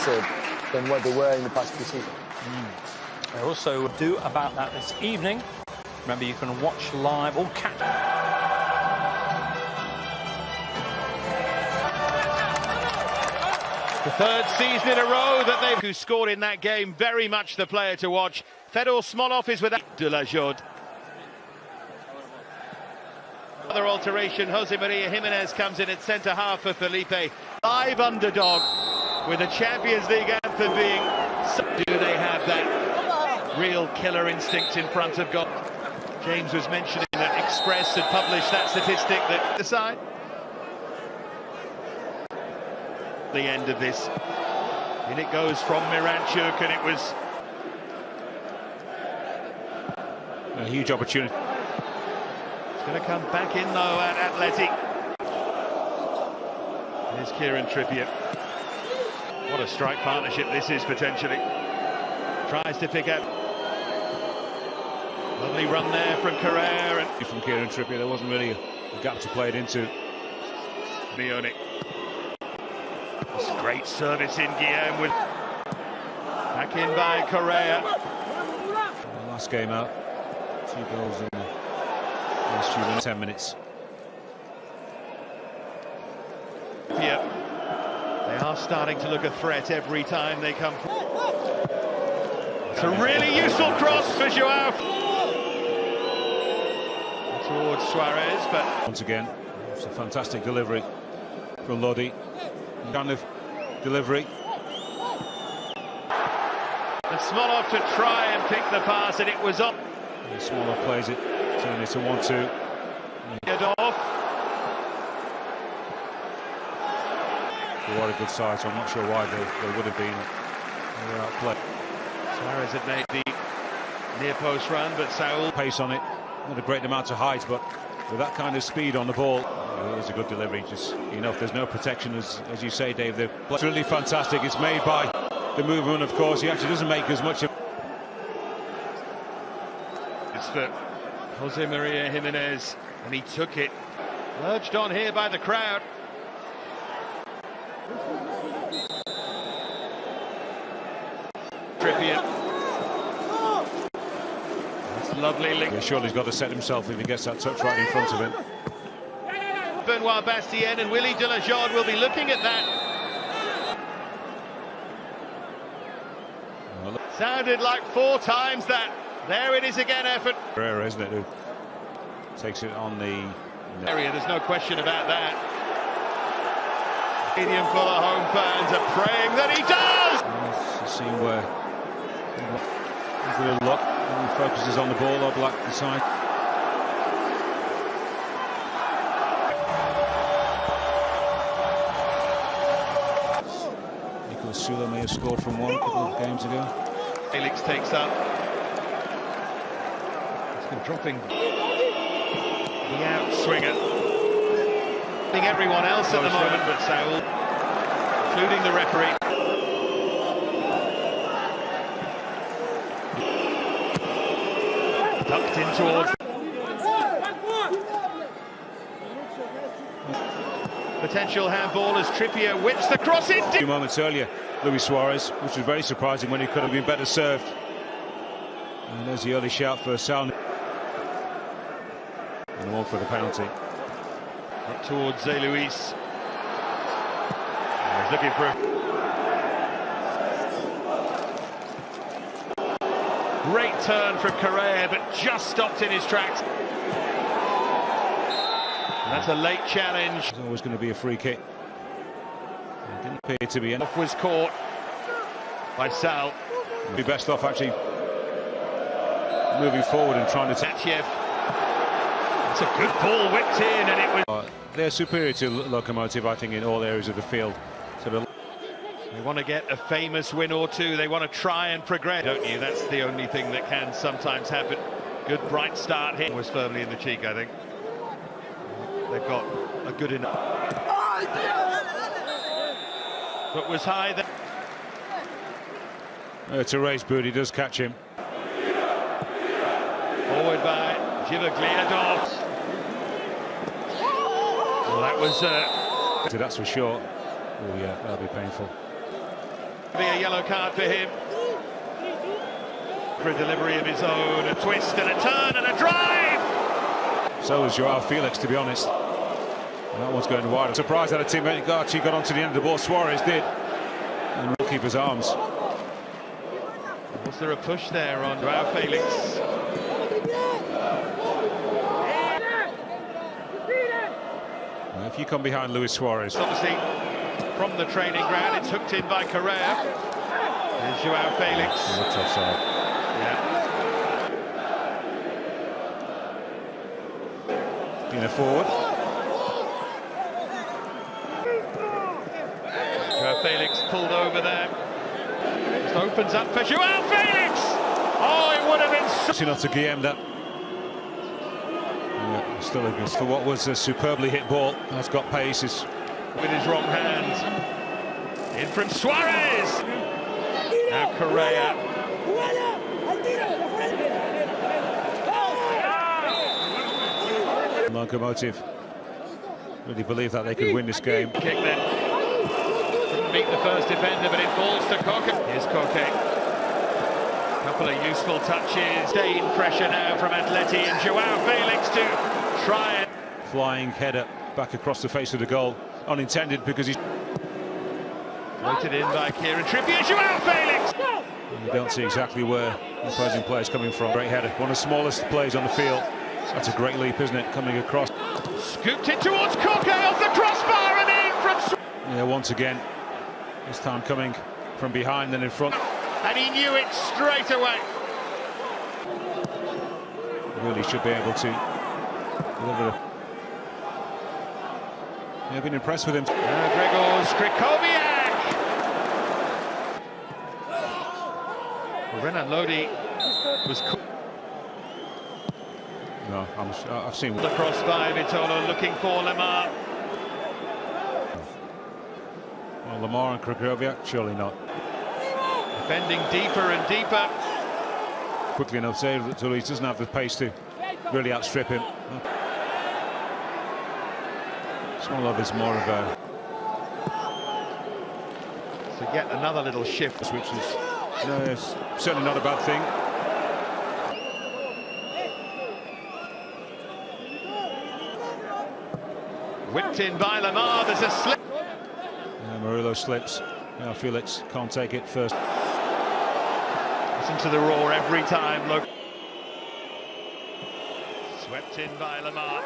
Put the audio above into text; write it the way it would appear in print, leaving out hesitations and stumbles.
aggressive than what they were in the past few seasons. They also do about that this evening. Remember, you can watch live or catch. The third season in a row that they've who scored in that game, very much the player to watch. Fedor Smolov is without de la Jode. Another alteration, Jose Maria Jimenez comes in at centre-half for Felipe. Live underdog with the Champions League anthem being... Do they have that real killer instinct in front of goal? James was mentioning that Express had published that statistic that the side. The end of this. In it goes from Miranchuk, and it was a huge opportunity. It's going to come back in though at Athletic. Here's Kieran Trippier. What a strike partnership this is potentially. Tries to pick up. Lovely run there from Carrera and from Kieran Trippier. There wasn't really a gap to play it into. Leone. Great service in Guillaume with back in by Correa. Last game out, 2 goals in the last few minutes, 10 minutes. Yeah, they are starting to look a threat every time they come. It's a really useful cross for Joao towards Suarez, but once again, it's a fantastic delivery from Lodi. Kind of delivery. And Smolov to try and pick the pass, and it was up. Smolov plays it, turn it to 1-2. Off. What a good side, so I'm not sure why they would have been outplayed. Suarez had made the near post run, but Saul pace on it, not a great amount of height, but with that kind of speed on the ball, it is a good delivery. Just enough. There's no protection, as you say, Dave. It's really fantastic. It's made by the movement, of course. He actually doesn't make as much of. It's for Jose Maria Jimenez, and he took it. Urged on here by the crowd. Trippier. That's lovely link. Yeah, surely he's got to set himself if he gets that touch right in front of him. Benoit Bastien and Willy de la Jode will be looking at that. Well, sounded like 4 times that. There it is again, effort. Rare, isn't it, who takes it on the area, there's no question about that. Stadium full of home fans are praying that he does! It's a scene where there's a little look, and he focuses on the ball, Oblak the side. Sula may have scored from one a couple of games ago. Felix takes up. It's been dropping the outswinger. I think everyone else at the moment but Saul, including the referee. Tucked in towards. Potential handball as Trippier whips the cross in. A few moments earlier, Luis Suarez, which was very surprising when he could have been better served. And there's the early shout for Sal. And one for the penalty. Up towards Zé Luis. He's looking for a great turn from Correa, but just stopped in his tracks. That's a late challenge. There's always going to be a free kick. It didn't appear to be enough. Off was caught by Sal. Be best off actually moving forward and trying to Tatyev. It's a good ball whipped in, and it was. They're superior to Lokomotiv, I think, in all areas of the field. So they want to get a famous win or two. They want to try and progress, don't you? That's the only thing that can sometimes happen. Good bright start here. Was firmly in the cheek, I think. They've got a good enough. But was high there. It's a race, but he does catch him. Forward by Jivagliadov. Well, that was. That's for sure. Oh yeah, that'll be painful. Be a yellow card for him. For a delivery of his own, a twist and a turn and a drive! So was Joao Felix, to be honest. And that one's going wide. I'm surprised that a teammate Garchi got onto the end of the ball. Suarez did. And the keeper's arms. Was there a push there on Joao Felix? If you come behind Luis Suarez. Obviously, from the training ground, it's hooked in by Correa. There's Joao Felix. That's offside. Yeah. Pina forward. Joao Felix pulled over there. Just opens up for Joao Felix! Oh, it would have been so... Enough to Guillem that. Yeah, still against for what was a superbly hit ball. Has got paces. With his wrong hand. In from Suarez! Now Correa. Locomotive really believe that they could win this game. Kick then. Didn't beat the first defender, but it falls to Koke. Here's Koke. Couple of useful touches. Staying pressure now from Atleti and Joao Felix to try it. Flying header back across the face of the goal. Unintended because he's... Floated in by Kieran Trippier. Joao Felix! You don't see exactly where the opposing player's coming from. Great header. One of the smallest plays on the field. That's a great leap, isn't it? Coming across. Scooped it towards Koke off the crossbar and in from... Yeah, once again. This time coming from behind and in front. And he knew it straight away. Really should be able to deliver. Yeah, I've been impressed with him. Gregor Skrikowiak. Renan Lodi was No, I've seen the cross by Vitolo looking for Lamar. Well, Lamar and Krakowiak, surely not. Defending deeper and deeper. Quickly enough saved that he doesn't have the pace to really outstrip him. Smolov is more of a... So yet another little shift. Which is no, it's certainly not a bad thing. Whipped in by Lamar, there's a slip. Murillo slips. Now Felix can't take it first. Listen to the roar every time, look. Swept in by Lamar.